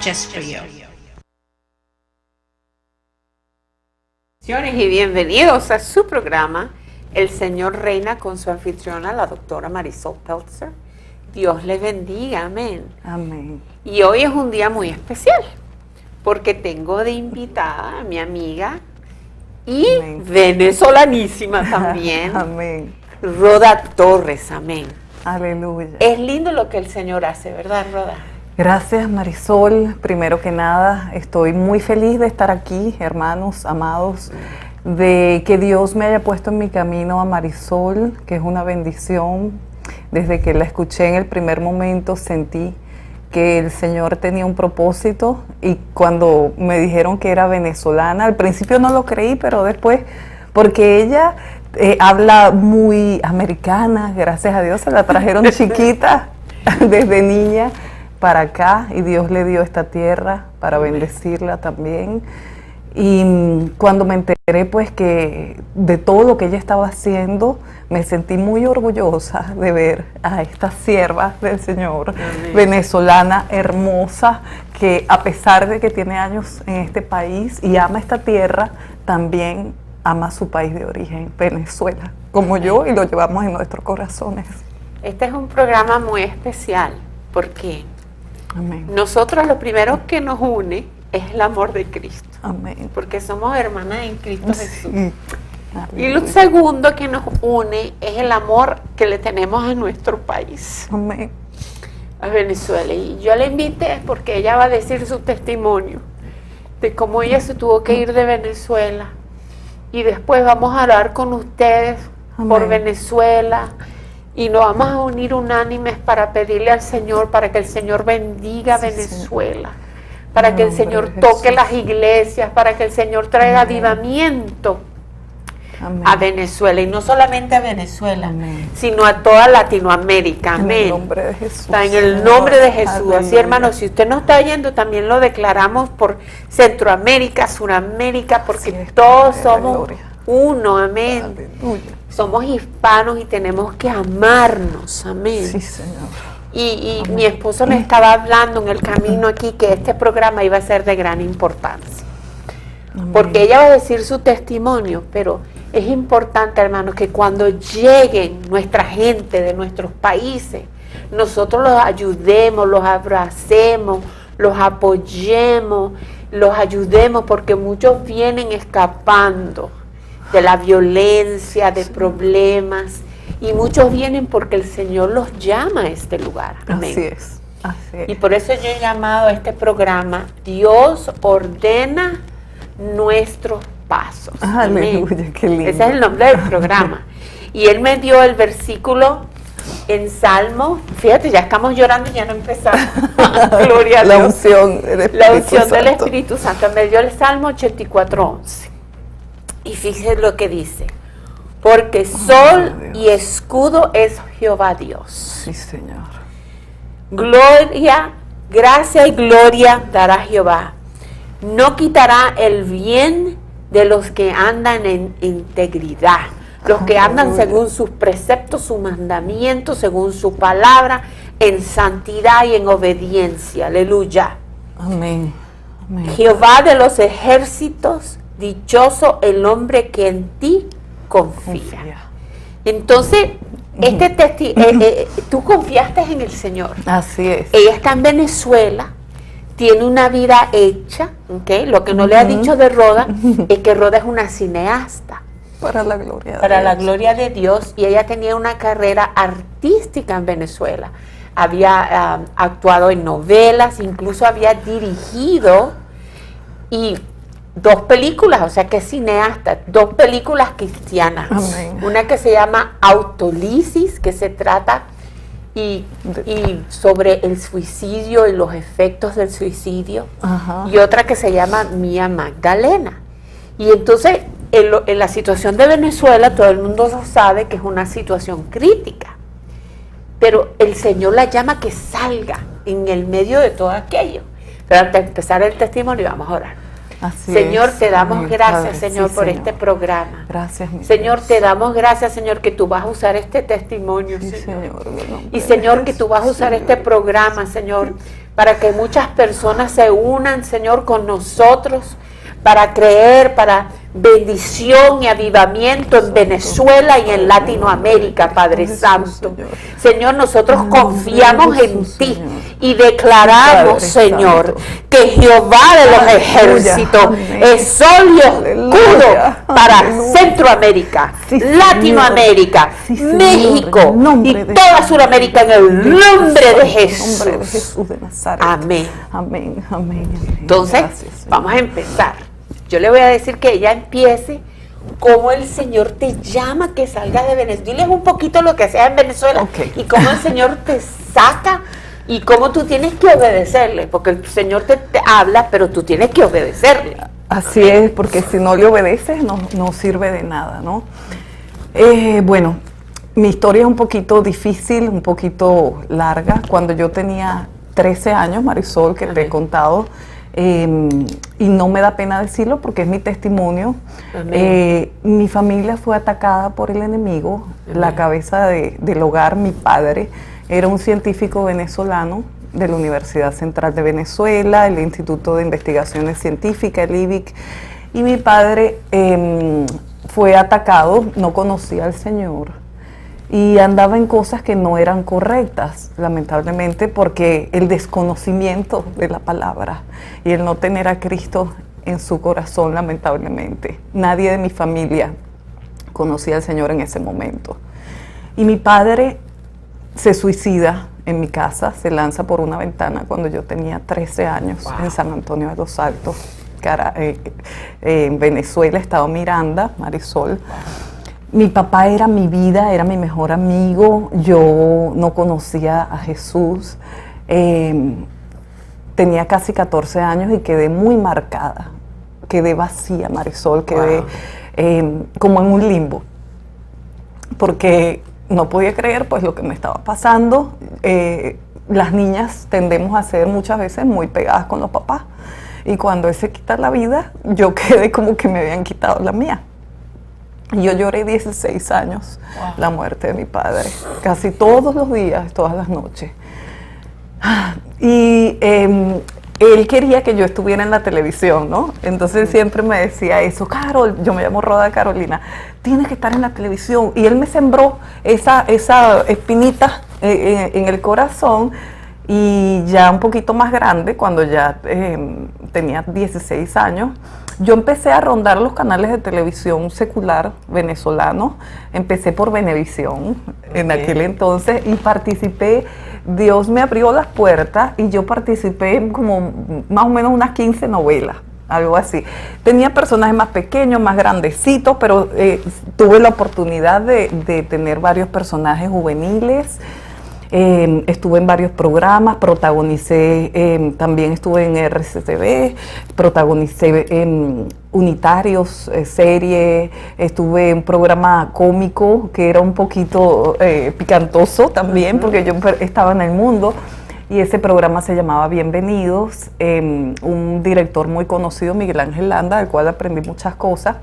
just for you. Y bienvenidos a su programa El Señor Reina con su anfitriona, la doctora Marisol Peltzer. Dios les bendiga, amén. Amén. Y hoy es un día muy especial porque tengo de invitada a mi amiga y Amén. venezolanísima también, Amén. Rhoda Torres, amén. Aleluya. Es lindo lo que el Señor hace, ¿verdad, Rhoda? Gracias, Marisol. Primero que nada, estoy muy feliz de estar aquí, hermanos, amados, de que Dios me haya puesto en mi camino a Marisol, que es una bendición. Desde que la escuché en el primer momento sentí que el Señor tenía un propósito, y cuando me dijeron que era venezolana, al principio no lo creí, pero después, porque ella habla muy americana, gracias a Dios, se la trajeron chiquita desde niña para acá, y Dios le dio esta tierra para bendecirla también. Y cuando me enteré pues que de todo lo que ella estaba haciendo, me sentí muy orgullosa de ver a esta sierva del Señor, amén, venezolana, hermosa, que a pesar de que tiene años en este país y ama esta tierra, también ama su país de origen, Venezuela, como yo, y lo llevamos en nuestros corazones. Este es un programa muy especial porque amén, nosotros lo primero que nos une es el amor de Cristo. amén, Porque somos hermanas en Cristo Jesús. sí. Y lo segundo que nos une es el amor que le tenemos a nuestro país, Amén. a Venezuela. Y yo la invité porque ella va a decir su testimonio de cómo ella se tuvo que ir de Venezuela. Y después vamos a hablar con ustedes por Amén. Venezuela. Y nos vamos a unir unánimes para pedirle al Señor, para que el Señor bendiga Sí, Venezuela, para que el nombre Señor de toque Jesús. las iglesias, para que el Señor traiga Amén. avivamiento Amén. a Venezuela, y no solamente a Venezuela, Amén. sino a toda Latinoamérica, En amén. el nombre de Jesús. Está en el nombre de Jesús. Así, Aleluya. hermanos, si usted no está oyendo, también lo declaramos por Centroamérica, Suramérica, porque Así es, todos Padre de la somos gloria. uno, amén. Aleluya. Somos hispanos y tenemos que amarnos, amén. Sí, Señor. Y mi esposo me estaba hablando en el camino aquí que este programa iba a ser de gran importancia. Amén. Porque ella va a decir su testimonio, pero es importante, hermanos, que cuando lleguen nuestra gente de nuestros países, nosotros los ayudemos, los abracemos, los apoyemos, los ayudemos, porque muchos vienen escapando de la violencia, de problemas, y muchos vienen porque el Señor los llama a este lugar. Amén. Así es. Así es. Y por eso yo he llamado a este programa Dios ordena nuestros pasos. Amén. Aleluya, qué lindo. Ese es el nombre del programa. Y él me dio el versículo en Salmo. Fíjate, ya estamos llorando y ya no empezamos. Gloria a La Dios. unción del Espíritu La unción del Santo. Espíritu Santo. Me dio el Salmo 84:11. Y fíjese lo que dice. Porque sol Dios. y escudo es Jehová Dios. Sí, Señor. Gloria, gracia y gloria dará Jehová. No quitará el bien de los que andan en integridad, los que andan Aleluya. según sus preceptos, sus mandamientos, según su palabra, en santidad y en obediencia. Aleluya. Amén. Amén. Jehová de los ejércitos, dichoso el hombre que en ti confía. Entonces, tú confiaste en el Señor. Así es. Ella está en Venezuela, tiene una vida hecha, ¿ok? Lo que no le ha dicho de Rhoda es que Rhoda es una cineasta, Para la gloria de para la Dios. gloria de Dios, y ella tenía una carrera artística en Venezuela. Había actuado en novelas, incluso había dirigido y 2 películas, o sea que es cineasta, 2 películas cristianas. Amén. Una que se llama Autolisis, que se trata y sobre el suicidio y los efectos del suicidio, Ajá. y otra que se llama Mía Magdalena. Y entonces, en la situación de Venezuela, todo el mundo sabe que es una situación crítica, pero el Señor la llama que salga en el medio de todo aquello. Pero antes de empezar el testimonio, vamos a orar. Así Señor, es. te damos Amén, gracias, Padre. Señor, Sí, por Señor. este programa. Gracias, mi Señor, Dios. te damos gracias, Señor, que tú vas a usar este testimonio, Sí, Señor. Señor, en el nombre Y de Señor, que tú Jesús, vas a usar Señor. este programa, Señor, para que muchas personas se unan, Señor, con nosotros, para creer, para bendición y avivamiento en Venezuela y en Latinoamérica, Padre Santo. Señor, nosotros confiamos en ti y declaramos, Señor, que Jehová de los ejércitos es sol y escudo para Centroamérica, Latinoamérica, México y toda Sudamérica, en el nombre de Jesús. Amén. Amén, amén. Entonces, vamos a empezar. Yo le voy a decir que ella empiece cómo el Señor te llama que salgas de Venezuela. Diles un poquito lo que sea en Venezuela y cómo el Señor te saca y cómo tú tienes que obedecerle, porque el Señor te habla, pero tú tienes que obedecerle. Así es, porque si no le obedeces no sirve de nada, ¿no? Bueno, mi historia es un poquito difícil, un poquito larga. Cuando yo tenía 13 años, Marisol, que te he contado, y no me da pena decirlo porque es mi testimonio. Mi familia fue atacada por el enemigo. La cabeza del hogar, mi padre, era un científico venezolano de la Universidad Central de Venezuela, el Instituto de Investigaciones Científicas, el IBIC, y mi padre fue atacado, no conocía al Señor y andaba en cosas que no eran correctas, lamentablemente, porque el desconocimiento de la palabra y el no tener a Cristo en su corazón, lamentablemente. Nadie de mi familia conocía al Señor en ese momento. Y mi padre se suicida en mi casa, se lanza por una ventana cuando yo tenía 13 años en San Antonio de los Altos, en Venezuela, estado Miranda, Marisol. Mi papá era mi vida, era mi mejor amigo. Yo no conocía a Jesús. Tenía casi 14 años y quedé muy marcada. Quedé vacía, Marisol, quedé como en un limbo. Porque no podía creer pues lo que me estaba pasando. Las niñas tendemos a ser muchas veces muy pegadas con los papás. Y cuando él se quita la vida, yo quedé como que me habían quitado la mía. Yo lloré 16 años la muerte de mi padre, casi todos los días, todas las noches. Y él quería que yo estuviera en la televisión, ¿no? Entonces siempre me decía eso, Carol, yo me llamo Roda Carolina, tienes que estar en la televisión. Y él me sembró esa espinita en el corazón. Y ya un poquito más grande, cuando ya tenía 16 años, yo empecé a rondar los canales de televisión secular venezolano. Empecé por Venevisión en aquel entonces y participé. Dios me abrió las puertas y yo participé en como más o menos unas 15 novelas, algo así. Tenía personajes más pequeños, más grandecitos, pero tuve la oportunidad de tener varios personajes juveniles. Estuve en varios programas, protagonicé, también estuve en RCTV, protagonicé en Unitarios, serie, estuve en un programa cómico que era un poquito picantoso también, porque yo estaba en el mundo, y ese programa se llamaba Bienvenidos, un director muy conocido, Miguel Ángel Landa, del cual aprendí muchas cosas.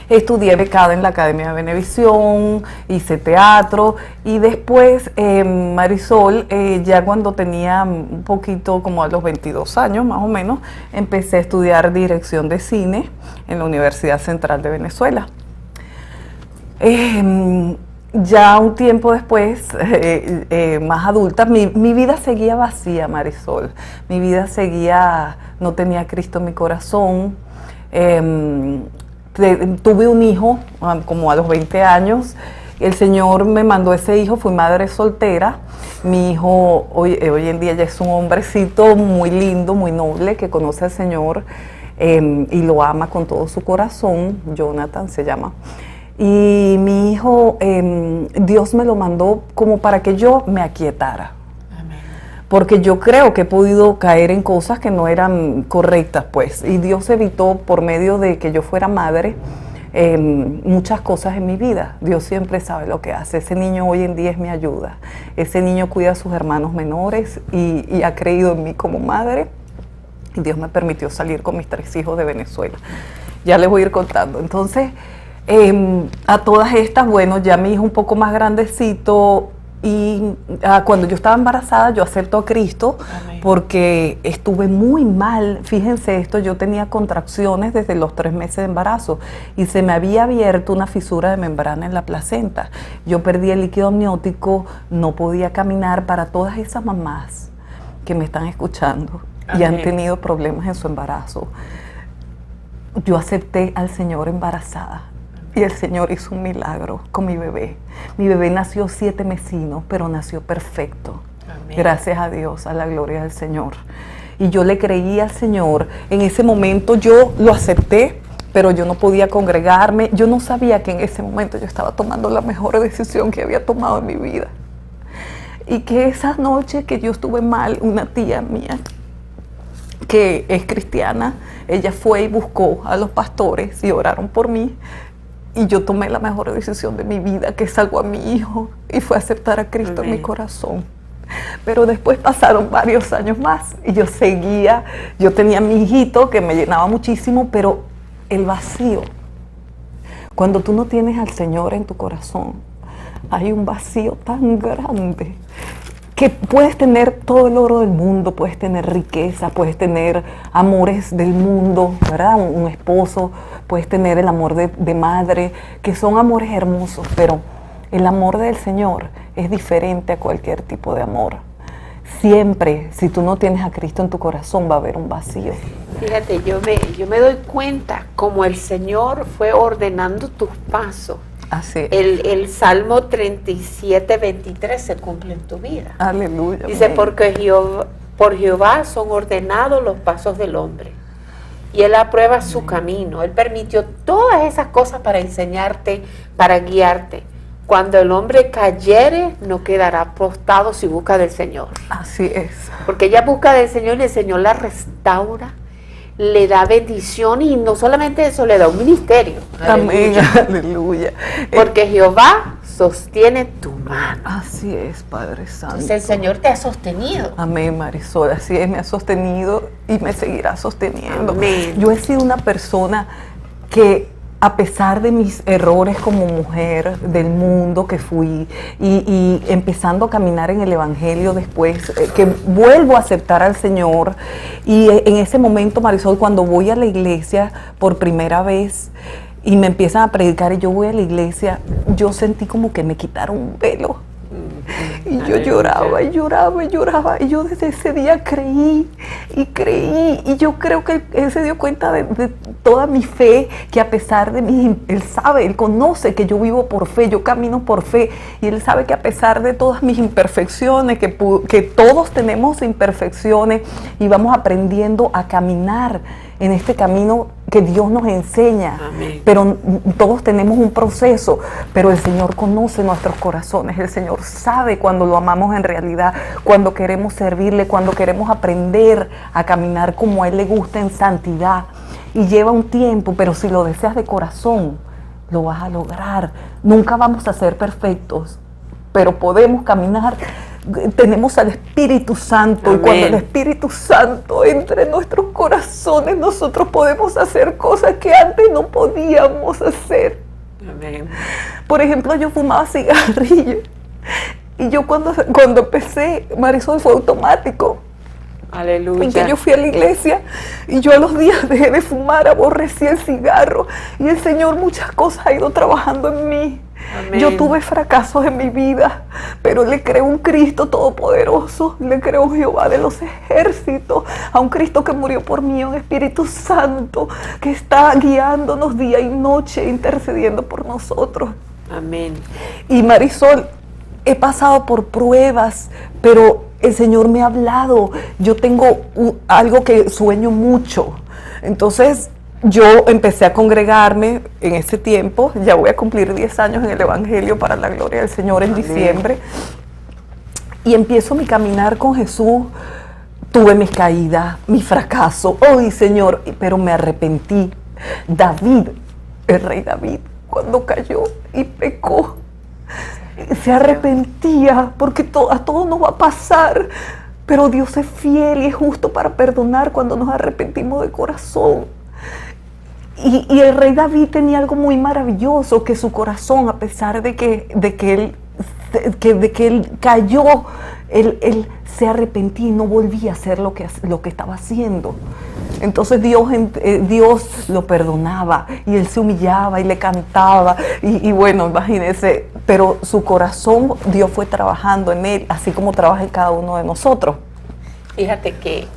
Estudié becada en la Academia de Venevisión, hice teatro y después Marisol, ya cuando tenía un poquito, como a los 22 años más o menos, empecé a estudiar dirección de cine en la Universidad Central de Venezuela. Ya un tiempo después, más adulta, mi vida seguía vacía, Marisol. Mi vida seguía, no tenía a Cristo en mi corazón. Tuve un hijo como a los 20 años. El Señor me mandó ese hijo, fui madre soltera. Mi hijo hoy en día ya es un hombrecito muy lindo, muy noble, que conoce al Señor y lo ama con todo su corazón. Jonathan se llama. Y mi hijo, Dios me lo mandó como para que yo me aquietara. Porque yo creo que he podido caer en cosas que no eran correctas, pues. Y Dios evitó, por medio de que yo fuera madre, muchas cosas en mi vida. Dios siempre sabe lo que hace. Ese niño hoy en día es mi ayuda. Ese niño cuida a sus hermanos menores y ha creído en mí como madre. Y Dios me permitió salir con mis 3 hijos de Venezuela. Ya les voy a ir contando. Entonces, a todas estas, bueno, ya mi hijo un poco más grandecito, Y cuando yo estaba embarazada, yo acepto a Cristo. Amén. Porque estuve muy mal. Fíjense esto, yo tenía contracciones desde los 3 meses de embarazo y se me había abierto una fisura de membrana en la placenta. Yo perdí el líquido amniótico, no podía caminar. Para todas esas mamás que me están escuchando y han Amén. tenido problemas en su embarazo, yo acepté al Señor embarazada. Y el Señor hizo un milagro con mi bebé. Mi bebé nació 7 mesinos, pero nació perfecto. Amén. Gracias a Dios, a la gloria del Señor. Y yo le creí al Señor. En ese momento yo lo acepté, pero yo no podía congregarme. Yo no sabía que en ese momento yo estaba tomando la mejor decisión que había tomado en mi vida. Y que esa noche que yo estuve mal, una tía mía, que es cristiana, ella fue y buscó a los pastores y oraron por mí. Y yo tomé la mejor decisión de mi vida, que salvó a mi hijo, y fue aceptar a Cristo en mi corazón. Pero después pasaron varios años más y yo seguía, yo tenía a mi hijito que me llenaba muchísimo, pero el vacío. Cuando tú no tienes al Señor en tu corazón, hay un vacío tan grande que puedes tener todo el oro del mundo, puedes tener riqueza, puedes tener amores del mundo, ¿verdad? Un esposo, puedes tener el amor de madre, que son amores hermosos, pero el amor del Señor es diferente a cualquier tipo de amor. Siempre, si tú no tienes a Cristo en tu corazón, va a haber un vacío. Fíjate, yo me doy cuenta como el Señor fue ordenando tus pasos. Así es. El Salmo 37, 23 se cumple en tu vida. Aleluya. Dice, amén. porque por Jehová son ordenados los pasos del hombre. Y Él aprueba su camino. Él permitió todas esas cosas para enseñarte, para guiarte. Cuando el hombre cayere, no quedará postrado si busca del Señor. Así es. Porque ella busca del Señor y el Señor la restaura, le da bendición y no solamente eso, le da un ministerio. Amén, Aleluya. aleluya. Porque Jehová sostiene tu mano. Así es, Padre Santo. Entonces el Señor te ha sostenido. Amén, Marisol, así es, me ha sostenido y me seguirá sosteniendo. Amén. Yo he sido una persona que, a pesar de mis errores como mujer del mundo que fui y empezando a caminar en el Evangelio después, que vuelvo a aceptar al Señor, y en ese momento, Marisol, cuando voy a la iglesia por primera vez y me empiezan a predicar y yo voy a la iglesia, yo sentí como que me quitaron un velo. Y yo lloraba y lloraba y lloraba, y yo desde ese día creí, y yo creo que Él se dio cuenta de toda mi fe, que a pesar de mí, Él sabe, Él conoce que yo vivo por fe, yo camino por fe, y Él sabe que a pesar de todas mis imperfecciones, que todos tenemos imperfecciones, y vamos aprendiendo a caminar en este camino que Dios nos enseña. Amén. Pero todos tenemos un proceso, pero el Señor conoce nuestros corazones, el Señor sabe cuando lo amamos en realidad, cuando queremos servirle, cuando queremos aprender a caminar como a Él le gusta en santidad. Y lleva un tiempo, pero si lo deseas de corazón, lo vas a lograr. Nunca vamos a ser perfectos, pero podemos caminar. Tenemos al Espíritu Santo. Amén. Y cuando el Espíritu Santo entre en nuestros corazones, nosotros podemos hacer cosas que antes no podíamos hacer. Amén. Por ejemplo, yo fumaba cigarrillos y yo cuando empecé, Marisol, fue automático. Aleluya. En que yo fui a la iglesia y yo a los días dejé de fumar, aborrecí el cigarro, y el Señor muchas cosas ha ido trabajando en mí. Amén. Yo tuve fracasos en mi vida, pero le creo un Cristo todopoderoso, le creo un Jehová de los ejércitos, a un Cristo que murió por mí, un Espíritu Santo que está guiándonos día y noche, intercediendo por nosotros. Amén. Y Marisol, he pasado por pruebas, pero el Señor me ha hablado. Yo tengo algo que sueño mucho. Entonces, yo empecé a congregarme en ese tiempo. Ya voy a cumplir 10 años en el Evangelio para la gloria del Señor en Amén. diciembre. Y empiezo mi caminar con Jesús. Tuve mis caídas, mi fracaso. ¡Ay, Señor! Pero me arrepentí. David, el rey David, cuando cayó y pecó, se arrepentía, porque a todos nos va a pasar, pero Dios es fiel y es justo para perdonar cuando nos arrepentimos de corazón. Y el rey David tenía algo muy maravilloso, que su corazón, a pesar de que él de que él cayó, él se arrepentía y no volvía a hacer lo que estaba haciendo. Entonces Dios lo perdonaba y él se humillaba y le cantaba y bueno, imagínense, pero su corazón, Dios fue trabajando en él, así como trabaja en cada uno de nosotros. Fíjate que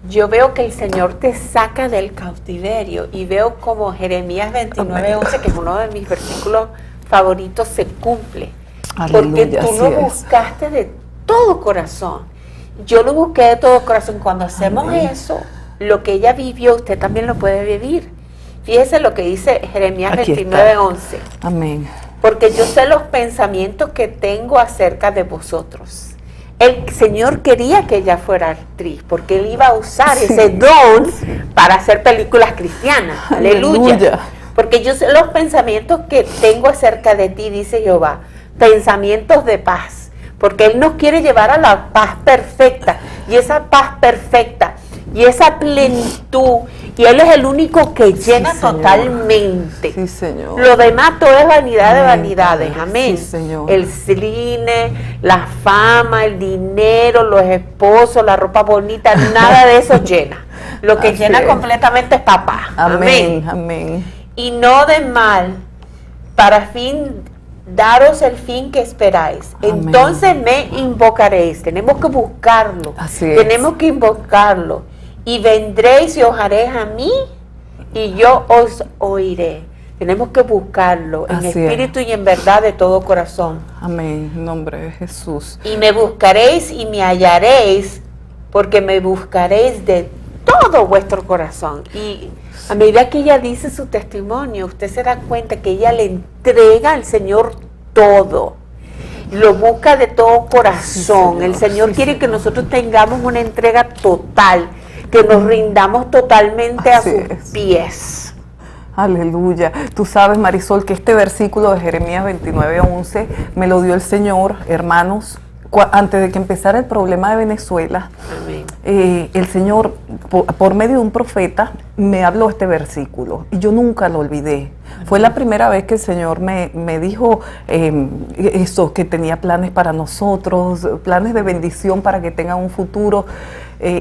yo veo que el Señor te saca del cautiverio y veo como Jeremías 29:11, que es uno de mis versículos favoritos, se cumple. Porque Aleluya, tú lo buscaste de todo corazón. Yo lo busqué de todo corazón. Cuando hacemos Amén. eso, lo que ella vivió, usted también lo puede vivir. Fíjese lo que dice Jeremías Aquí 29:11. Amén. Porque yo sé los pensamientos que tengo acerca de vosotros. El Señor quería que ella fuera actriz, porque Él iba a usar ese don para hacer películas cristianas. Aleluya. Porque yo sé los pensamientos que tengo acerca de ti, dice Jehová, pensamientos de paz. Porque Él nos quiere llevar a la paz perfecta. Y esa paz perfecta, y esa plenitud, y Él es el único que llena totalmente. Sí, Señor. Lo demás todo es vanidad de Amén, vanidades. Padre. Amén. Sí, Señor. El cine, la fama, el dinero, los esposos, la ropa bonita, nada de eso llena. Lo que Así llena es. completamente es papá. Amén, amén. Y no de mal, para fin daros el fin que esperáis. Amén. Entonces me invocaréis. Tenemos que buscarlo. Así es. Tenemos que invocarlo. Y vendréis y os haréis a mí y yo os oiré. Tenemos que buscarlo en Así espíritu y en verdad de todo corazón. Amén, en nombre de Jesús. Y me buscaréis y me hallaréis, porque me buscaréis de todo vuestro corazón. Y a medida que ella dice su testimonio, usted se da cuenta que ella le entrega al Señor todo. Lo busca de todo corazón. Sí, El Señor sí, quiere que Señor. nosotros tengamos una entrega total, que nos rindamos totalmente a Así sus es. pies. Aleluya. Tú sabes, Marisol, que este versículo de Jeremías 29:11 me lo dio el Señor, hermanos, antes de que empezara el problema de Venezuela. Amén. El Señor, por medio de un profeta, me habló este versículo y yo nunca lo olvidé. Fue la primera vez que el Señor me dijo eso, que tenía planes para nosotros, planes de bendición para que tengan un futuro.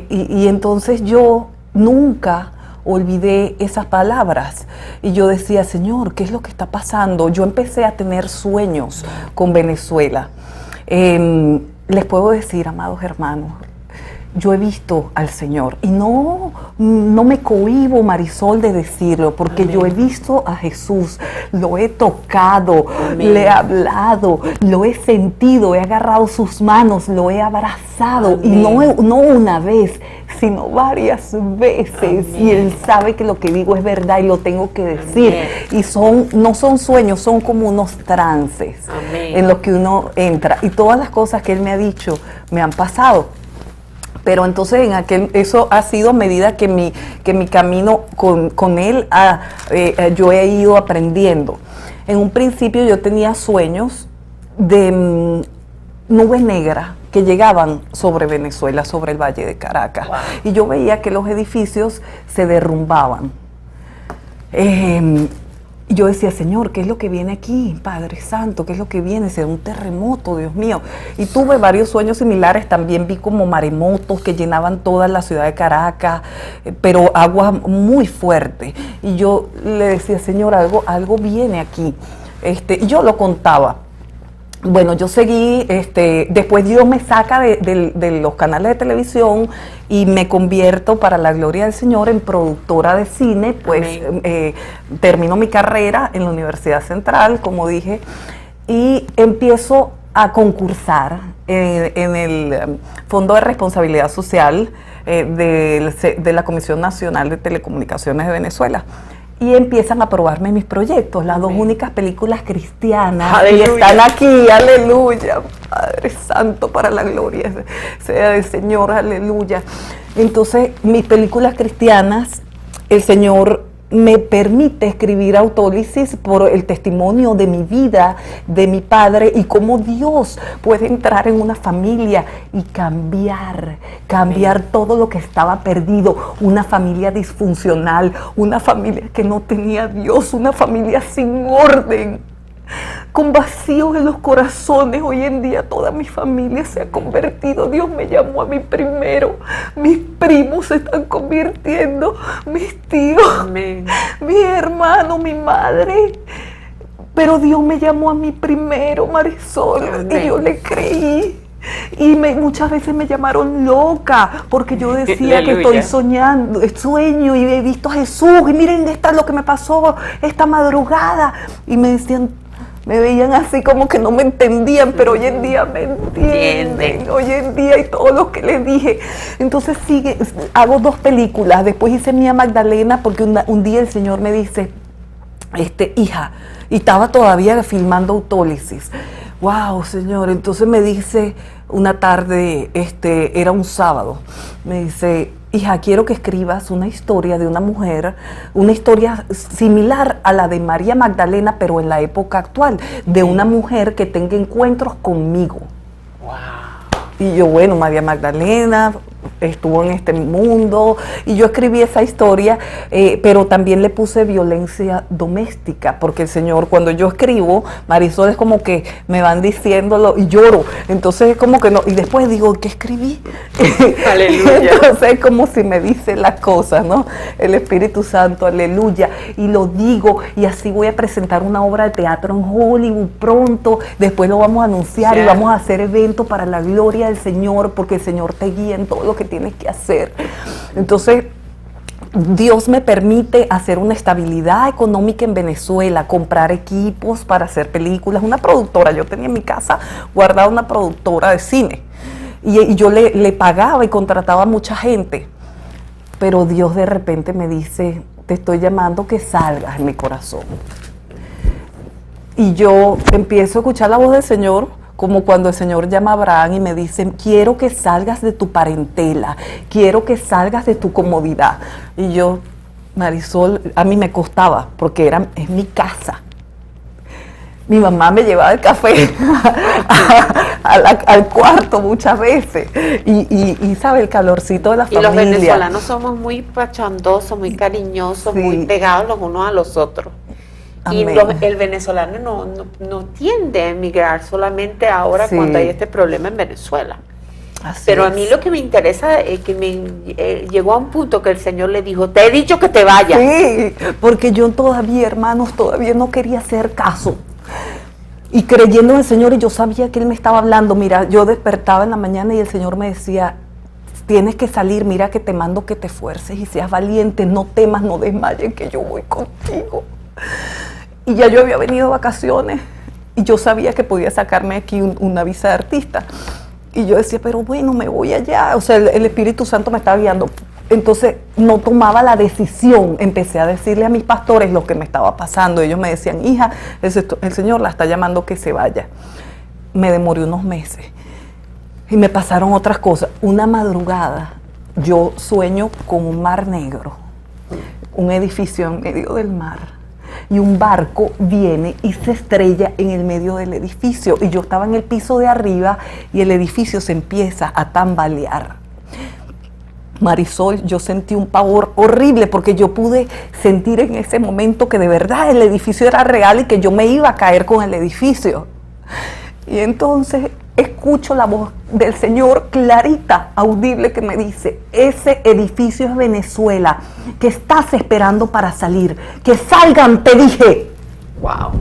Y entonces yo nunca olvidé esas palabras y yo decía, Señor, ¿qué es lo que está pasando? Yo empecé a tener sueños con Venezuela. Les puedo decir, amados hermanos, yo he visto al Señor y no me cohíbo, Marisol, de decirlo, porque Amén. yo he visto a Jesús, lo he tocado, Amén. le he hablado, lo he sentido, he agarrado sus manos, lo he abrazado. Amén. Y no una vez, sino varias veces. Amén. Y Él sabe que lo que digo es verdad y lo tengo que decir. Amén. Y no son sueños, son como unos trances Amén. en los que uno entra. Y todas las cosas que Él me ha dicho me han pasado. Pero entonces eso ha sido a medida que mi camino con Él yo he ido aprendiendo. En un principio yo tenía sueños de nubes negras que llegaban sobre Venezuela, sobre el Valle de Caracas. Wow. Y yo veía que los edificios se derrumbaban. Y yo decía, Señor, ¿qué es lo que viene aquí? Padre Santo, ¿qué es lo que viene? ¿Será un terremoto, Dios mío? Y tuve varios sueños similares. También vi como maremotos que llenaban toda la ciudad de Caracas, pero agua muy fuerte. Y yo le decía, Señor, algo viene aquí. Y yo lo contaba. Bueno, yo seguí, después Dios me saca de los canales de televisión y me convierto, para la gloria del Señor, en productora de cine. Pues termino mi carrera en la Universidad Central, como dije, y empiezo a concursar en el Fondo de Responsabilidad Social de la Comisión Nacional de Telecomunicaciones de Venezuela. Y empiezan a probarme mis proyectos, las dos únicas películas cristianas. Aleluya. Y están aquí, aleluya, Padre Santo, para la gloria sea del Señor, aleluya. Entonces, mis películas cristianas, el Señor me permite escribir autólisis por el testimonio de mi vida, de mi padre, y cómo Dios puede entrar en una familia y cambiar todo lo que estaba perdido, una familia disfuncional, una familia que no tenía Dios, una familia sin orden. con vacíos en los corazones. Hoy en día toda mi familia se ha convertido. Dios me llamó a mí primero. Mis primos se están convirtiendo, mis tíos, Amén. mi hermano, mi madre. Pero Dios me llamó a mí primero, Marisol, Amén. y yo le creí. Y muchas veces me llamaron loca porque yo decía que estoy soñando, sueño y he visto a Jesús y miren esto es lo que me pasó esta madrugada. Y me decían, me veían así como que no me entendían, pero hoy en día me entienden. Hoy en día y todo lo que les dije. Entonces hago 2 películas. Después hice Mía Magdalena porque un día el Señor me dice, hija, y estaba todavía filmando Autólisis. Wow, Señor. Entonces me dice una tarde, era un sábado, me dice, hija, quiero que escribas una historia de una mujer, una historia similar a la de María Magdalena, pero en la época actual, de una mujer que tenga encuentros conmigo. Wow. Y yo, bueno, María Magdalena estuvo en este mundo y yo escribí esa historia, pero también le puse violencia doméstica, porque el Señor, cuando yo escribo, Marisol, es como que me van diciéndolo y lloro, entonces es como que no, y después digo, ¿qué escribí? Aleluya. Entonces es como si me dice las cosas, ¿no? El Espíritu Santo, aleluya, y lo digo, y así voy a presentar una obra de teatro en Hollywood pronto, después lo vamos a anunciar y vamos a hacer eventos para la gloria del Señor, porque el Señor te guía en todo lo que tienes que hacer. Entonces, Dios me permite hacer una estabilidad económica en Venezuela, comprar equipos para hacer películas, una productora. Yo tenía en mi casa guardada una productora de cine y yo le pagaba y contrataba a mucha gente, pero Dios de repente me dice, te estoy llamando que salgas en mi corazón. Y yo empiezo a escuchar la voz del Señor, como cuando el Señor llama a Abraham y me dice, quiero que salgas de tu parentela, quiero que salgas de tu comodidad. Y yo, Marisol, a mí me costaba, porque es mi casa. Mi mamá me llevaba el café al cuarto muchas veces. Y sabe, el calorcito de la familia. Y los venezolanos somos muy pachandosos, muy cariñosos, muy pegados los unos a los otros. Amén. Y el venezolano no tiende a emigrar solamente ahora cuando hay este problema en Venezuela. Así Pero es. a mí lo que me interesa es que llegó a un punto que el Señor le dijo, te he dicho que te vayas. Sí, porque yo todavía, hermanos, todavía no quería hacer caso. Y creyendo en el Señor, y yo sabía que Él me estaba hablando. Mira, yo despertaba en la mañana y el Señor me decía, tienes que salir, mira que te mando que te esfuerces y seas valiente, no temas, no desmayes, que yo voy contigo. Y ya yo había venido de vacaciones y yo sabía que podía sacarme aquí una visa de artista. Y yo decía, pero bueno, me voy allá. O sea, el Espíritu Santo me estaba guiando. Entonces no tomaba la decisión. Empecé a decirle a mis pastores lo que me estaba pasando. Ellos me decían, hija, el Señor la está llamando que se vaya. Me demoré unos meses y me pasaron otras cosas. Una madrugada yo sueño con un mar negro, un edificio en medio del mar. Y un barco viene y se estrella en el medio del edificio. Y yo estaba en el piso de arriba y el edificio se empieza a tambalear. Marisol, yo sentí un pavor horrible porque yo pude sentir en ese momento que de verdad el edificio era real y que yo me iba a caer con el edificio. Y entonces escucho la voz del Señor clarita, audible, que me dice, ese edificio es Venezuela, que estás esperando para salir, que salgan, te dije. Wow.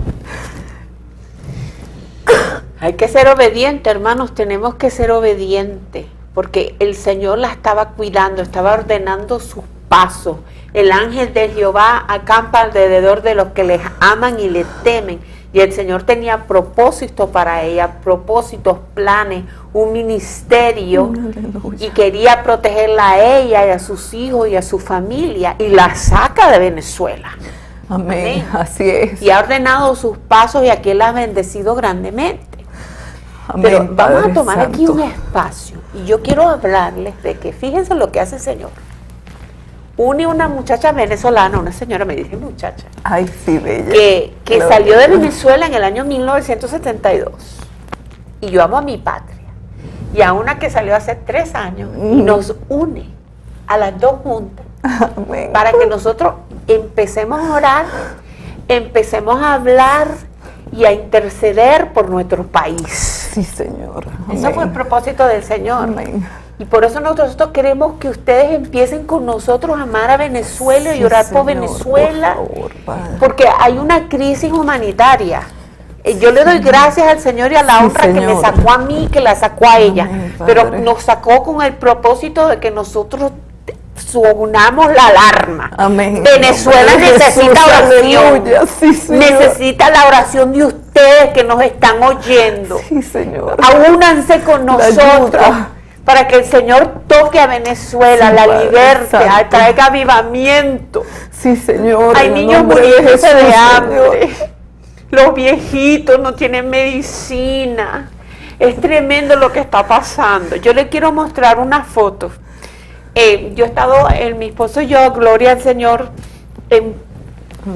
Hay que ser obediente, hermanos, tenemos que ser obedientes, porque el Señor la estaba cuidando, estaba ordenando sus pasos. El ángel de Jehová acampa alrededor de los que les aman y le temen. Y el Señor tenía propósitos para ella, propósitos, planes, un ministerio. Aleluya. Y quería protegerla a ella y a sus hijos y a su familia. Y la saca de Venezuela. Amén. Así es. Y ha ordenado sus pasos y aquí la ha bendecido grandemente. Amén, Pero vamos Padre a tomar Santo. aquí un espacio. Y yo quiero hablarles de que fíjense lo que hace el Señor. Una muchacha venezolana, una señora, me dice muchacha, Ay, sí, bella. que salió de Venezuela en el año 1972. Y yo amo a mi patria. Y a una que salió hace 3 años y nos une a las dos juntas. Amén. Para que nosotros empecemos a orar, empecemos a hablar y a interceder por nuestro país. Sí, Señor. Eso Amén. fue el propósito del Señor. Amén. Y por eso nosotros queremos que ustedes empiecen con nosotros a amar a Venezuela y Sí, orar por Señor, Venezuela, por favor, Padre. porque hay una crisis humanitaria. Yo le doy gracias al Señor y a la Sí, honra que me Señor. sacó a mí, que la sacó a ella. Amén, Pero Padre. nos sacó con el propósito de que nosotros sonamos la alarma. Amén. Venezuela En nombre de necesita Jesús, oración. aleluya. Sí, Señor. Necesita la oración de ustedes que nos están oyendo. Sí, Señor. Aúnanse con La nosotros ayuda. para que el Señor toque a Venezuela, Sí, la Padre liberte, Santo. traiga avivamiento. Sí, Señor. Hay en el niños nombre de muriéndose Jesús, de Señor. hambre. Los viejitos no tienen medicina. Es tremendo lo que está pasando. Yo le quiero mostrar una foto. Yo he estado, mi esposo y yo, gloria al Señor, en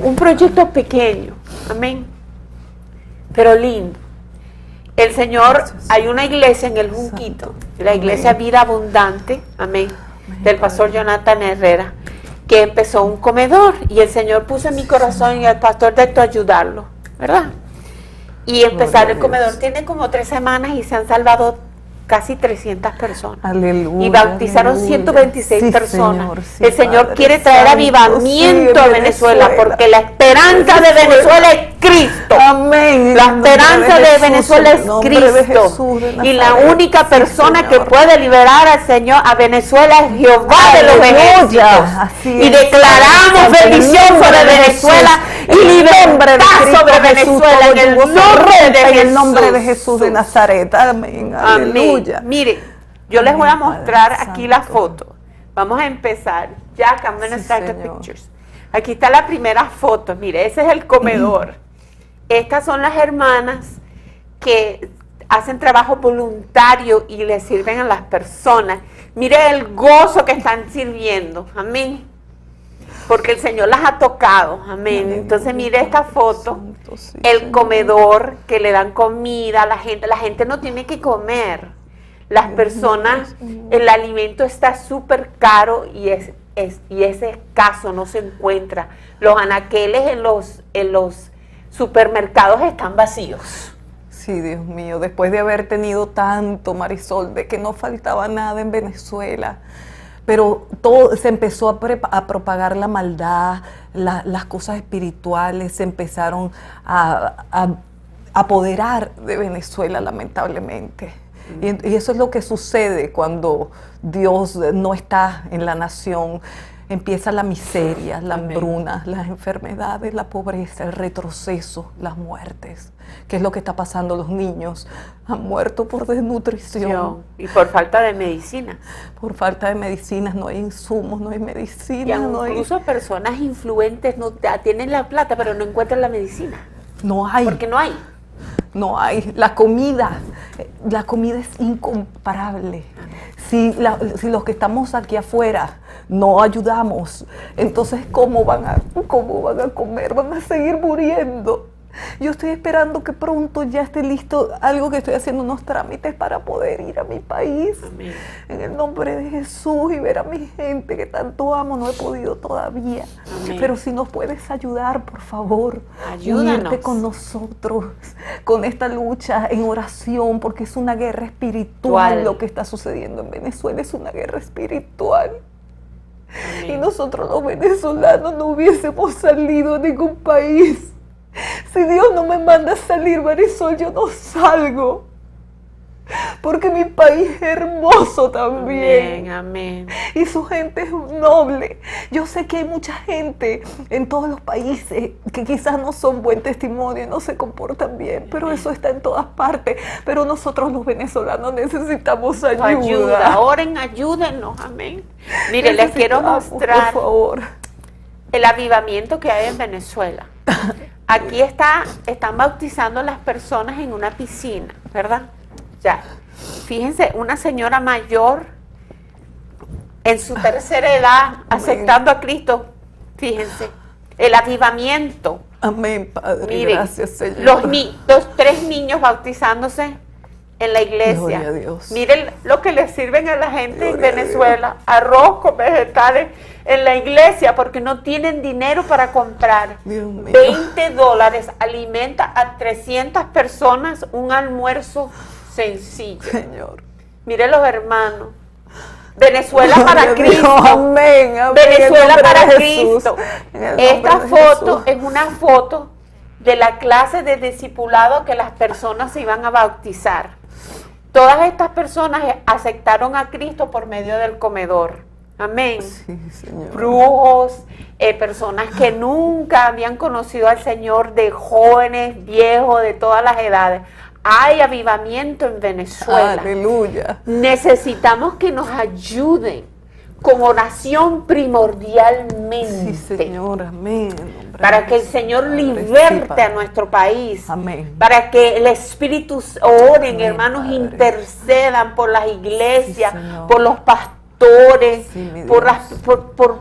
un proyecto pequeño. Amén. Pero lindo. El Señor, hay una iglesia en el Junquito, la iglesia Vida Abundante, amén, del pastor Jonathan Herrera, que empezó un comedor y el Señor puso en mi corazón y al pastor de esto ayudarlo, ¿verdad? Y empezar el comedor tiene como 3 semanas y se han salvado casi 300 personas. Aleluya. Y bautizaron aleluya. 126 Sí, personas. Señor, sí, El Señor Padre quiere traer Santo, avivamiento sí, a en Venezuela, porque la esperanza de Venezuela es Cristo. Amén. La En el nombre esperanza de Jesús, Venezuela en es el nombre de Cristo. Jesús de Y la Nazaret. única Sí, persona que Señor. puede liberar al Señor, a Venezuela, es Jehová de los Aleluya. ejércitos. Así Y es. declaramos En el bendición nombre sobre de Venezuela Jesús. y En el nombre de libertad Cristo sobre Jesús, Venezuela todo en el yugo se nombre rompe de en el nombre de Jesús. Jesús de Nazaret. Amén. Amén. Aleluya. Mire, yo les voy a Amén, Padre mostrar aquí la Santo. foto. Vamos a empezar. Jack, I'm going to Sí, start the Señor. pictures. Aquí está la primera foto. Mire, ese es el comedor. Estas son las hermanas que hacen trabajo voluntario y le sirven a las personas. Mire el gozo que están sirviendo. Amén. Porque el Señor las ha tocado. Amén. Entonces mire esta foto. Santo, sí, El Señor. comedor. que le dan comida a la gente. La gente no tiene que comer. Las personas, el alimento está súper caro y es escaso, no se encuentra. Los anaqueles en los supermercados están vacíos. Sí, Dios mío, después de haber tenido tanto, Marisol, de que no faltaba nada en Venezuela, pero todo se empezó a propagar la maldad, las cosas espirituales se empezaron a apoderar de Venezuela, lamentablemente. Y eso es lo que sucede cuando Dios no está en la nación. Empieza la miseria, la Amén. hambruna, las enfermedades, la pobreza, el retroceso, las muertes. ¿Qué es lo que está pasando? Los niños han muerto por desnutrición, Y por falta de medicina. por falta de medicinas, no hay insumos, no hay Y medicinas, no hay, incluso personas influentes tienen la plata, pero no encuentran la medicina. no hay. Porque no hay. No hay. La comida es incomparable. Si los que estamos aquí afuera no ayudamos, entonces ¿cómo van a comer? Van a seguir muriendo. Yo estoy esperando que pronto ya esté listo algo, que estoy haciendo unos trámites para poder ir a mi país. Amén. En el nombre de Jesús, y ver a mi gente que tanto amo. No he podido todavía. Amén. Pero si nos puedes ayudar, por favor, Ayúdanos. unirte con nosotros, con esta lucha en oración, porque es una guerra espiritual. Actual. Lo que está sucediendo en Venezuela es una guerra espiritual. Amén. Y nosotros los venezolanos no hubiésemos salido a ningún país. Si Dios no me manda a salir, Marisol, yo no salgo. Porque mi país es hermoso también. Amén. Amén. Y su gente es noble. Yo sé que hay mucha gente en todos los países que quizás no son buen testimonio, no se comportan bien, pero eso está en todas partes. Pero nosotros los venezolanos necesitamos ayuda. Oren, ayúdennos. Amén. Mire, les quiero Necesitamos, mostrar por favor. el avivamiento que hay en Venezuela. Aquí están bautizando a las personas en una piscina, ¿verdad? Ya. Fíjense, una señora mayor en su tercera edad aceptando a Cristo. Fíjense, el avivamiento. Amén, Padre. Miren, Gracias, Señor. los 3 niños bautizándose en la iglesia. Gloria a Dios. Miren lo que le sirven a la gente en Gloria a Venezuela, arroz con vegetales en la iglesia porque no tienen dinero para comprar. Dios mío. $20 alimenta a 300 personas un almuerzo sencillo. Señor. Miren los hermanos. Venezuela para Gloria a Dios. Cristo. Amén, amén. Venezuela En el nombre para de Cristo. Jesús. En el nombre Esta de foto Jesús. es una foto de la clase de discipulado que las personas se iban a bautizar. Todas estas personas aceptaron a Cristo por medio del comedor. Amén. Sí, Señor. Brujos, personas que nunca habían conocido al Señor, de jóvenes, viejos, de todas las edades. Hay avivamiento en Venezuela. Aleluya. Necesitamos que nos ayuden con oración primordialmente. Sí, Señor. Amén. En nombre Para de que el Jesús. Señor Padre, sí, liberte Padre. a nuestro país. Amén. Para que el Espíritu oren, Amén, hermanos, Padre. intercedan por las iglesias, Sí, Señor. por los pastores, Sí, mi por, Dios.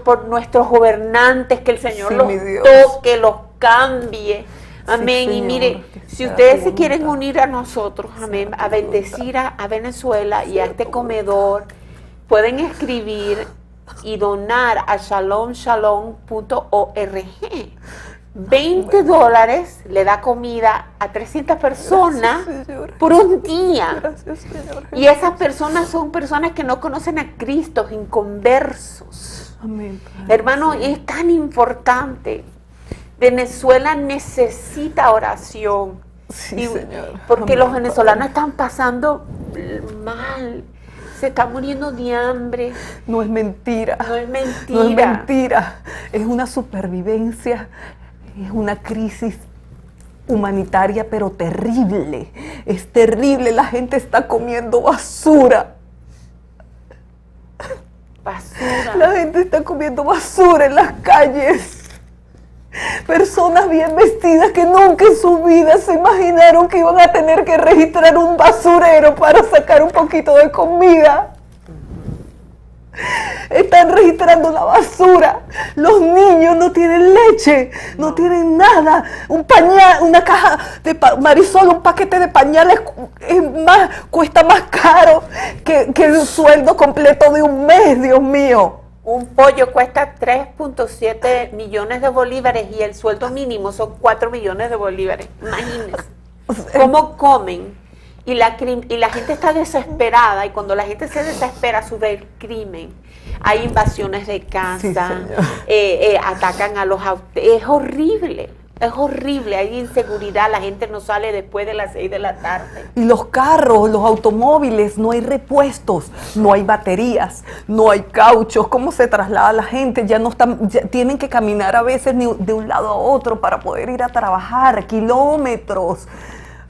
por nuestros gobernantes, que el Señor Sí, los mi Dios. toque, los cambie. Amén. Y Señor, mire, que si sea ustedes tu se quieren voluntad. unir a nosotros, amén, Sea tu a bendecir a Venezuela y a este comedor, pueden escribir y donar a shalomshalom.org. $20 le da comida a 300 personas Gracias, Señor. por un día. Gracias, Señor. Y esas personas son personas que no conocen a Cristo, inconversos. Amén, Padre. Hermano, Sí. es tan importante. Venezuela necesita oración. Sí, Y- Señor. Porque Amén, los venezolanos Padre. están pasando mal. Se están muriendo de hambre. No es mentira. No es mentira. No es mentira. Es una supervivencia. Es una crisis humanitaria, pero terrible. Es terrible. La gente está comiendo basura. Basura. La gente está comiendo basura en las calles. Personas bien vestidas que nunca en su vida se imaginaron que iban a tener que registrar un basurero para sacar un poquito de comida. Están registrando la basura. Los niños no tienen leche, no tienen nada. Un pañal, una caja de Marisol, un paquete de pañales cuesta más caro que el sueldo completo de un mes, Dios mío. Un pollo cuesta 3.7 millones de bolívares y el sueldo mínimo son 4 millones de bolívares. Imagínense. ¿Cómo comen? Y la gente está desesperada, y cuando la gente se desespera sube el crimen. Hay invasiones de casa, Sí, señor. atacan a los autos. Es horrible, hay inseguridad, la gente no sale después de las 6 de la tarde. Y los carros, los automóviles, no hay repuestos, no hay baterías, no hay cauchos. ¿Cómo se traslada la gente? Ya no están, ya tienen que caminar a veces de un lado a otro para poder ir a trabajar, kilómetros.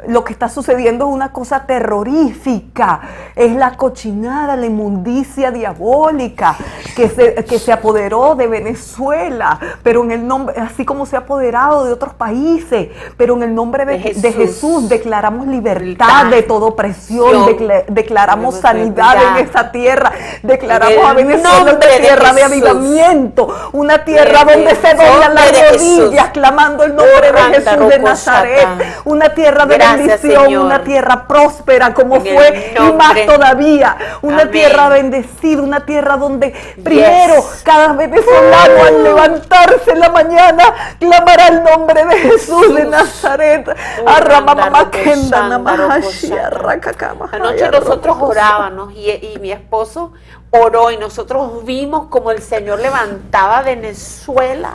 Lo que está sucediendo es una cosa terrorífica, es la cochinada, la inmundicia diabólica que se apoderó de Venezuela, pero en el nombre, así como se ha apoderado de otros países, pero en el nombre de Jesús declaramos libertad de toda opresión, declaramos sanidad en esta tierra, declaramos a Venezuela una tierra de avivamiento, una tierra donde se doblan las rodillas clamando el nombre de Jesús de Nazaret, una tierra de bendición, Señor. Una tierra próspera como En fue el y más nombre. todavía, una Amén. tierra bendecida, una tierra donde primero cada venezolano al levantarse en la mañana clamará el nombre de Jesús de Nazaret. Anoche nosotros orábamos y mi esposo oró y nosotros vimos como el Señor levantaba a Venezuela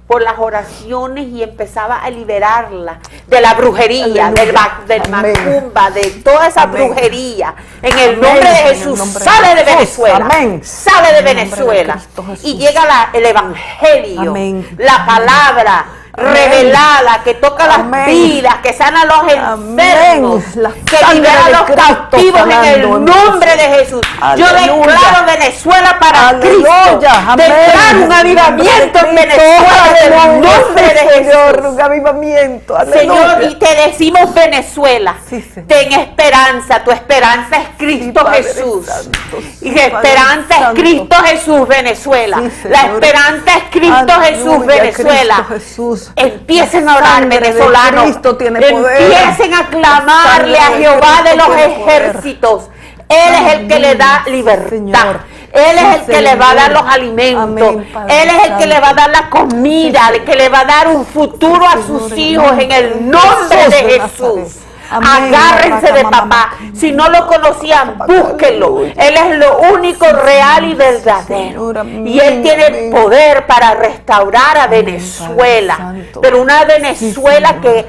por las oraciones y empezaba a liberarla de la brujería, del Amén. macumba, de toda esa Amén. brujería. En el Amén. nombre de En el Jesús, nombre de sale de Jesús. Venezuela. Amén. Sale de En el nombre de Venezuela. Cristo Jesús. Y llega el evangelio, Amén. la palabra Amén. revelada, que toca las Amén. vidas, que sana a los enfermos, Amén. La que sangre libera a de los Cristo cautivos en el sanando en nombre de Jesús. Yo Aleluya. declaro Venezuela para Aleluya. Cristo. Amén. Declaro un avivamiento en Venezuela en el nombre de Señor, Jesús. un avivamiento. Señor, Aleluya. y te decimos Venezuela, Sí, Señor. ten esperanza, tu esperanza es Cristo Sí, Padre Jesús. Santo, sí, Y Padre esperanza es Santo. Cristo Jesús, Venezuela. Sí, La Señor. esperanza es Cristo Jesús, Aleluya, Venezuela. Cristo Jesús, Jesús. Empiecen a orar, Sangre de venezolanos. Cristo tiene poder. Empiecen a clamarle a Sangre de Jehová de Cristo los tiene poder. ejércitos. Él es el que le da libertad. Señor. Él es Sí, el que le va a dar Señor. los alimentos. Amén, Padre Él es el que Santo. le va a dar la comida, el que le va a dar un futuro a sus Señor, hijos en el nombre Jesús de de Jesús. Nazaret. Amén. Agárrense de papá. Si no lo conocían, búsquenlo. Él es lo único real y verdadero. Señor, amén, Y Él tiene amén. poder para restaurar a Amén, Venezuela. Padre Santo. Pero una Venezuela Señor. que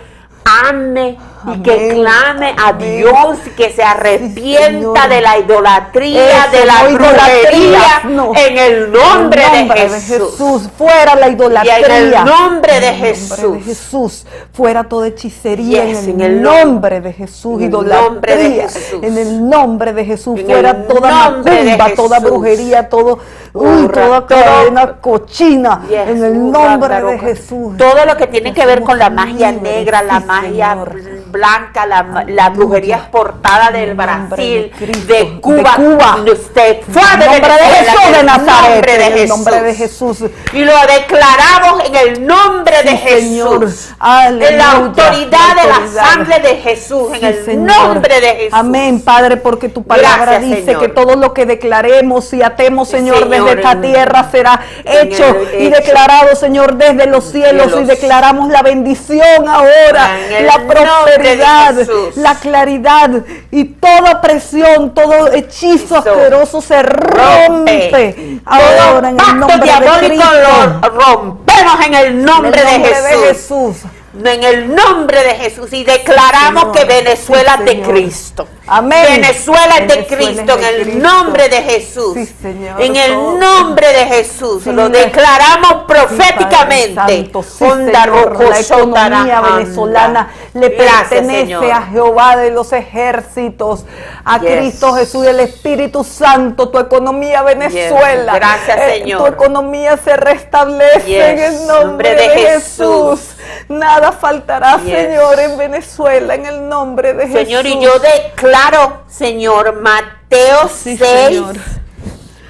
ame y que Amén, clame a amén. Dios, que se arrepienta Señor. de la idolatría, Eso, de la no brujería, idolatrías, no. en el nombre, En el nombre de Jesús. fuera la Y idolatría. en el nombre de En el nombre de Jesús. Jesús, fuera toda hechicería. Yes, en el nombre de Jesús, en el idolatría. nombre de Jesús. En el nombre de Jesús, En fuera el toda nombre de macumba, toda Jesús. brujería, todo, Urra, toda todo. cadena cochina. Yes, en el urra, nombre de baroca. Jesús. Todo lo que tiene que ver con la Somos magia libres, negra, la sí, magia Señor. blanca, la brujería exportada del En el nombre Brasil, de Cristo, de Cuba, de Cuba. usted En fuera el de nombre de Venezuela, Jesús en de el Nazaret. nombre de En el nombre de Jesús. Jesús. Y lo declaramos en el nombre de Señor. Jesús. Aleluya. En la autoridad de la autoridad. sangre de Jesús. En Sí, el Señor. nombre de Jesús. Amén, Padre, porque tu palabra Gracias, dice Señor. que todo lo que declaremos y atemos, Sí, Señor, Señor, desde esta en- tierra será hecho y hecho. declarado, Señor, desde los cielos. Cielos. Y declaramos la bendición ahora, En el la nombre de prosperidad, Jesús. la claridad y toda presión, todo hechizo Eso. asqueroso se rompe ahora en el Todo nombre pacto de diabólico Cristo. lo rompemos en el nombre, En el nombre de Jesús. En el nombre de Jesús. Y declaramos Señor. que Venezuela Sí, es de Señor. Cristo. Amén. Venezuela es de Venezuela Cristo. es de En el Cristo. nombre de Jesús. Sí, Señor. En el Oh. nombre de Jesús. Sí, Lo Padre. declaramos proféticamente. Santo, sí, Onda Señor, rojo la economía sotarajanda. venezolana le Gracias, pertenece Señor. a Jehová de los ejércitos, a Yes. Cristo Jesús y el Espíritu Santo. Tu economía, Venezuela, Gracias, Señor. tu economía se restablece Yes. en el nombre de Jesús. Nada faltará, Yes. Señor, en Venezuela, en el nombre de Señor, Jesús. y yo declaro, Señor, Mateo Sí, 6, Señor.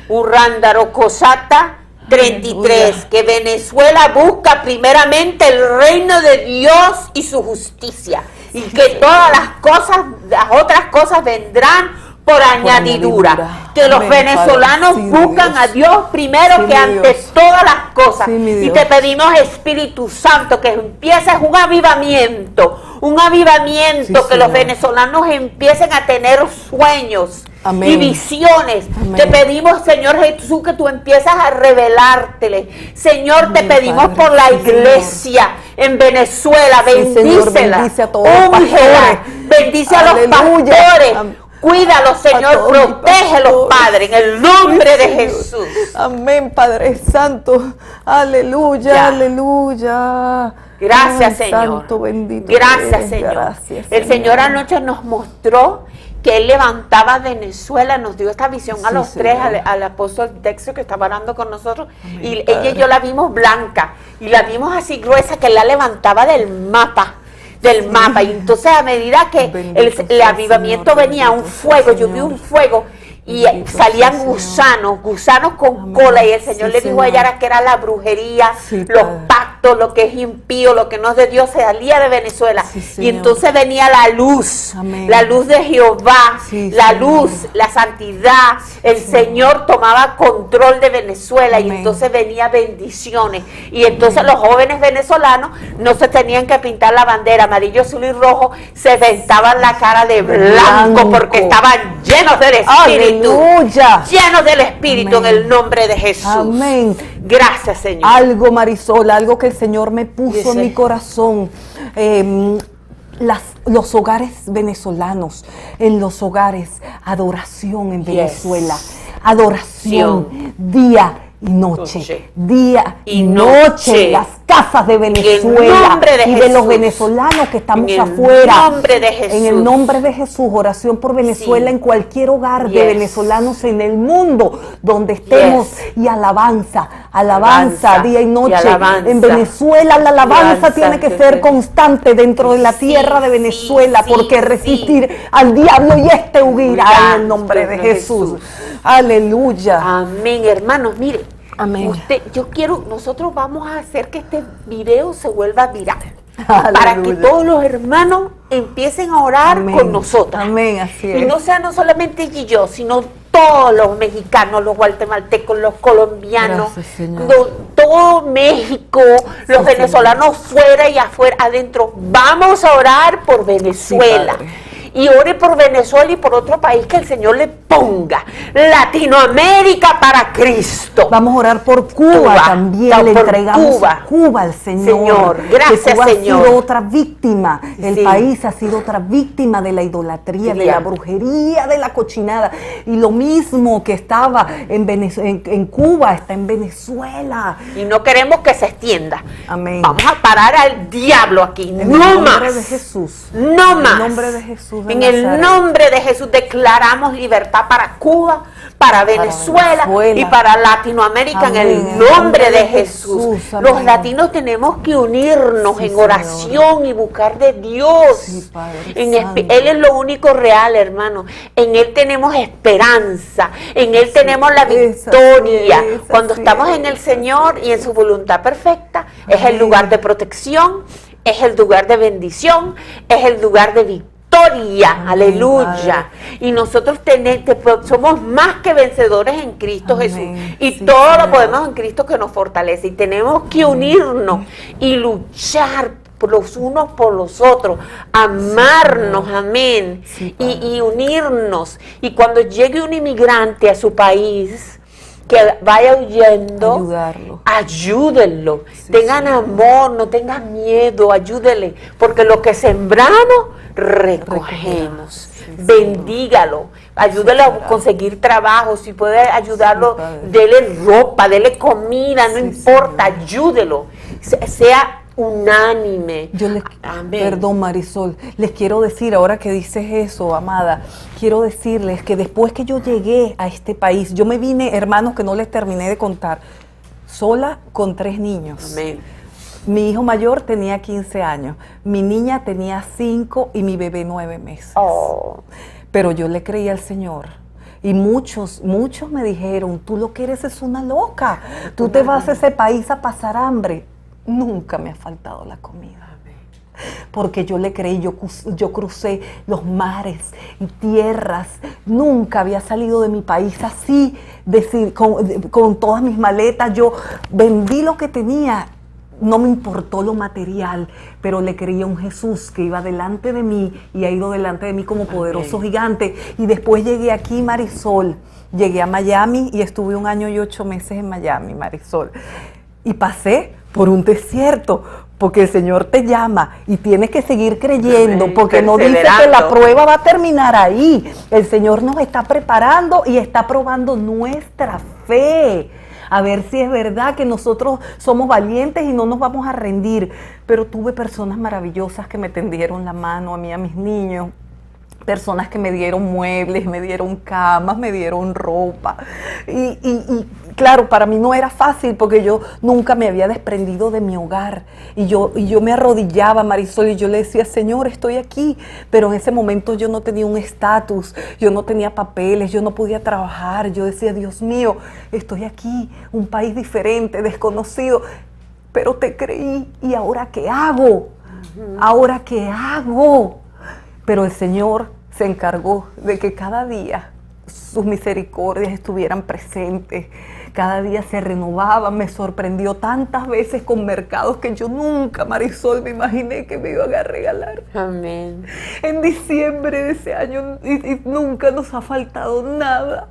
Urrándaro Cosata 33, Aleluya. que Venezuela busca primeramente el reino de Dios y su justicia, y que todas las otras cosas vendrán por añadidura. añadidura. Que los Amén, venezolanos Padre. Sí, buscan Dios. a Dios primero Sí, que mi ante Dios. todas las cosas. Sí, mi Y Dios. te pedimos, Espíritu Santo, que empieces un avivamiento, que los Señor. venezolanos empiecen a tener sueños Amén. y visiones. Amén. Te pedimos, Señor Jesús, que tú empiezas a revelártele. Señor, te Amén, pedimos Padre. por la Sí, iglesia en Venezuela. Sí, Señor, Bendícela. bendice a todos los Úngela. pastores. Bendice a los Aleluya. pastores. Am- Cuídalos, Señor. todos mis Protégelos, pastores. Padre, en el nombre Sí, de Señor. Jesús. Amén, Padre Santo. Aleluya, Ya. aleluya. Gracias, Ay, Señor. Santo, bendito Gracias, eres. Señor. Gracias, El Señor anoche nos mostró que Él levantaba a Venezuela, nos dio esta visión a Sí, los Señor. tres, al apóstol Dexter que estaba orando con nosotros, Amén, y Padre. ella y yo la vimos blanca, y la vimos así gruesa, que Él la levantaba del mapa. Y entonces a medida que Bendito el sea, avivamiento Señor, venía, un bendito sea, fuego, yo vi Señor. un fuego, y Bendito salían sea, gusanos con Amén. cola, y el Señor Sí, le dijo Señor. a Yara que era la brujería, Sí, los Padre. pactos, lo que es impío, lo que no es de Dios, salía de Venezuela. Sí, Y Señor. entonces venía la luz, Amén. la luz de Jehová, Sí, la Señor. luz, la santidad. El Señor tomaba control de Venezuela, y Amén. entonces venía bendiciones. Y entonces los jóvenes venezolanos no se tenían que pintar la bandera amarillo, azul y rojo, se pintaban la cara de blanco porque estaban llenos del Espíritu. Aleluya. Llenos del Espíritu. Amén. En el nombre de Jesús. Amén. Gracias, Señor. Algo, Marisol, algo que el Señor me puso Dice. en mi corazón. Los hogares venezolanos, en los hogares, adoración en Yes. Venezuela, adoración día y noche, Noche. día y Y noche, noche. las casas de Venezuela nombre de y de los Jesús. venezolanos que estamos En el afuera. nombre de Jesús. En el nombre de Jesús, oración por Venezuela Sí. en cualquier hogar de Yes. venezolanos en el mundo donde estemos, Yes. y alabanza Alabanza día y noche. alabanza. En Venezuela la alabanza Alabanza tiene que de ser Dios. constante dentro de la Sí, tierra de sí, Venezuela, sí, porque sí. resistir al diablo y huirá en el nombre de Gracias, Jesús. Jesús. Aleluya. Amén, hermanos. Mire, Amén. Nosotros vamos a hacer que este video se vuelva viral. Aleluya. Para que todos los hermanos empiecen a orar Amén. con nosotros. Amén, así es. Y no sea no solamente ella y yo, sino todos los mexicanos, los guatemaltecos, los colombianos, Gracias, Señor. todo México, los venezolanos fuera y afuera, adentro. Vamos a orar por Venezuela. Sí, y ore por Venezuela y por otro país que el Señor le ponga. Latinoamérica para Cristo. Vamos a orar por Cuba también. Le entregamos a Cuba al Señor. Señor, gracias, que Cuba Señor. ha sido otra víctima. El Sí. país ha sido otra víctima de la idolatría, de la brujería, de la cochinada. Y lo mismo que estaba en Cuba, está en Venezuela. Y no queremos que se extienda. Amén. Vamos a parar al diablo aquí. En No el más. nombre de Jesús. No más. En el nombre de Jesús de En el Nazaret. nombre de Jesús declaramos libertad para Cuba, para Venezuela y para Latinoamérica. Amén. En el nombre de Jesús. Amén. Los latinos tenemos que unirnos Sí, en Señor. oración y buscar de Dios. Sí, Padre Él Santo. es lo único real, hermano. En Él tenemos esperanza. En Él tenemos la victoria. Cuando estamos en el Señor y en su voluntad perfecta, es el Amén. lugar de protección, es el lugar de bendición, es el lugar de victoria. Amén, aleluya. Y nosotros somos más que vencedores en Cristo Amén. Jesús. Y Sí, todo Señor. lo podemos en Cristo que nos fortalece. Y tenemos que unirnos y luchar los unos por los otros, amarnos, amén, Sí, y unirnos. Y cuando llegue un inmigrante a su país, que vaya huyendo, Ayudarlo. ayúdenlo, Sí, tengan Señor. amor, no tengan miedo, ayúdenle, porque lo que sembramos, recogemos. Sí, Bendígalo, ayúdale a conseguir trabajo, si puede ayudarlo, Padre. dele ropa, dele comida, no Sí, importa, Señor. ayúdelo, sea unánime. Yo les, Amén. perdón, Marisol, les quiero decir, ahora que dices eso, amada, quiero decirles que después que yo llegué a este país, yo me vine, hermanos, que no les terminé de contar, sola con 3 niños. Amén. Mi hijo mayor tenía 15 años, mi niña tenía 5 y mi bebé 9 meses. Oh, Pero yo le creí al Señor. Y muchos me dijeron, tú lo que eres es una loca, tú te vas a ese país a pasar hambre. Nunca me ha faltado la comida. Porque yo le creí, yo crucé los mares y tierras, nunca había salido de mi país así, con todas mis maletas, yo vendí lo que tenía. No me importó lo material, pero le creí a un Jesús que iba delante de mí y ha ido delante de mí como poderoso gigante. Y después llegué aquí, Marisol, llegué a Miami y estuve 1 año y 8 meses en Miami, Marisol. Y pasé por un desierto, porque el Señor te llama y tienes que seguir creyendo, Amén. porque no dice que la Perseverando. prueba va a terminar ahí. El Señor nos está preparando y está probando nuestra fe. A ver si es verdad que nosotros somos valientes y no nos vamos a rendir. Pero tuve personas maravillosas que me tendieron la mano a mí, a mis niños. Personas que me dieron muebles, me dieron camas, me dieron ropa. Y claro, para mí no era fácil porque yo nunca me había desprendido de mi hogar. Y yo me arrodillaba, Marisol, y yo le decía, Señor, estoy aquí. Pero en ese momento yo no tenía un estatus, yo no tenía papeles, yo no podía trabajar. Yo decía, Dios mío, estoy aquí, un país diferente, desconocido. Pero te creí, ¿y ahora qué hago? ¿Ahora qué hago? Pero el Señor se encargó de que cada día sus misericordias estuvieran presentes, cada día se renovaban. Me sorprendió tantas veces con mercados que yo nunca, Marisol, me imaginé que me iban a regalar. amén. En diciembre de ese año y nunca nos ha faltado nada.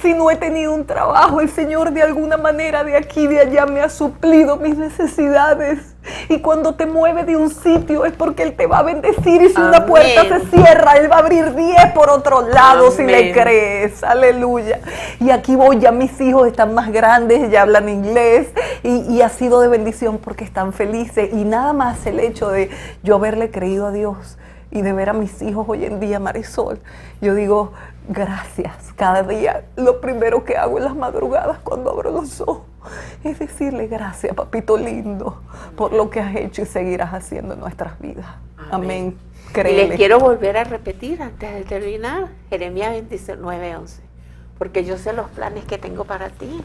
Si no he tenido un trabajo, el Señor de alguna manera de aquí y de allá me ha suplido mis necesidades. Y cuando te mueve de un sitio es porque Él te va a bendecir. Y si una Amén. puerta se cierra, Él va a abrir 10 por otro lado si le Amén. crees. Aleluya. Y aquí voy, ya mis hijos están más grandes, ya hablan inglés. Y ha sido de bendición porque están felices. Y nada más el hecho de yo haberle creído a Dios y de ver a mis hijos hoy en día, Marisol, yo digo, gracias. Cada día lo primero que hago en las madrugadas cuando abro los ojos es decirle gracias, papito lindo, por lo que has hecho y seguirás haciendo en nuestras vidas. Amén. Y Créele. les quiero volver a repetir antes de terminar, Jeremías 29:11, porque yo sé los planes que tengo para ti,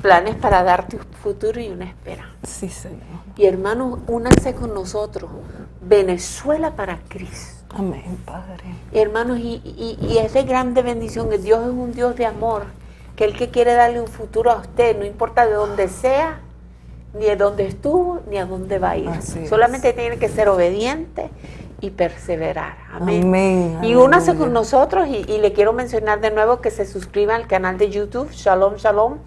planes para darte un futuro y una esperanza. Sí, Señor. Y hermanos, únanse con nosotros. Venezuela para Cristo. Amén, Padre. Hermanos, y es de grande bendición que Dios es un Dios de amor, que Él que quiere darle un futuro a usted, no importa de dónde sea, ni de dónde estuvo, ni a dónde va a ir. Así Solamente tiene que ser obediente y perseverar. Amén. Amén. Y únase Aleluya. con nosotros y le quiero mencionar de nuevo que se suscriban al canal de YouTube shalomshalom.org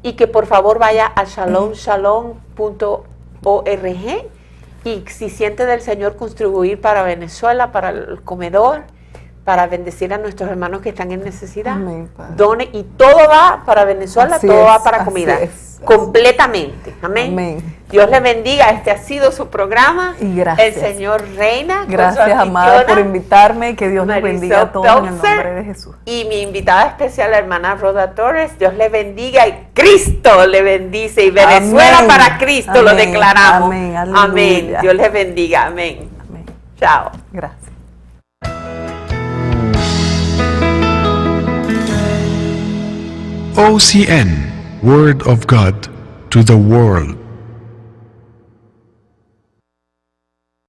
y que por favor vaya a shalomshalom.org y si siente del Señor contribuir para Venezuela, para el comedor, para bendecir a nuestros hermanos que están en necesidad. Amén, Padre. Done, y todo va para Venezuela, Así todo es, va para así comida. es. Completamente. Amén. Amén. Dios le bendiga. Este ha sido su programa. Y gracias. El Señor reina. con su Gracias, amada, anfitriona, por invitarme. Que Dios nos Marisol bendiga a todos en el Peltzer. nombre de Jesús. Y mi invitada especial, la hermana Roda Torres. Dios le bendiga y Cristo le bendice. Y Venezuela Amén. para Cristo lo Amén. declaramos. Amén. Aleluya. Amén. Dios les bendiga. Amén. Amén. Chao. Gracias. OCN, Word of God to the world.